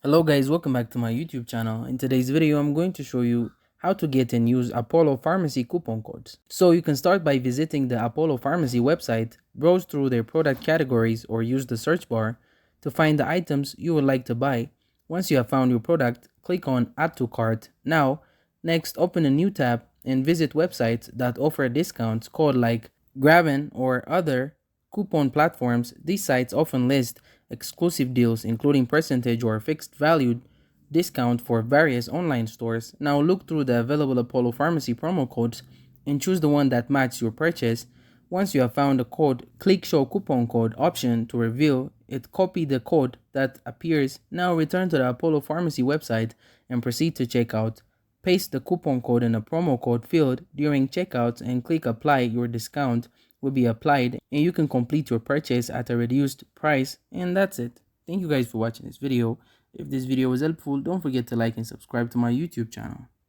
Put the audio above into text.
Hello guys, welcome back to my YouTube channel. In today's video, I'm going to show you how to get and use Apollo Pharmacy coupon codes. So you can start by visiting the Apollo Pharmacy website, browse through their product categories or use the search bar to find the items you would like to buy. Once you have found your product, click on Add to Cart. Now, next open a new tab and visit websites that offer discounts code like Graven or other coupon platforms. These sites often list exclusive deals, including percentage or fixed value discount for various online stores. Now look through the available Apollo Pharmacy promo codes and choose the one that matches your purchase. Once you have found a code, click Show Coupon Code option to reveal it. Copy the code that appears. Now return to the Apollo Pharmacy website and proceed to checkout. Paste the coupon code in the promo code field during checkout and click Apply. Your discount will be applied and you can complete your purchase at a reduced price, and that's it. Thank you guys for watching this video. If this video was helpful, don't forget to like and subscribe to my YouTube channel.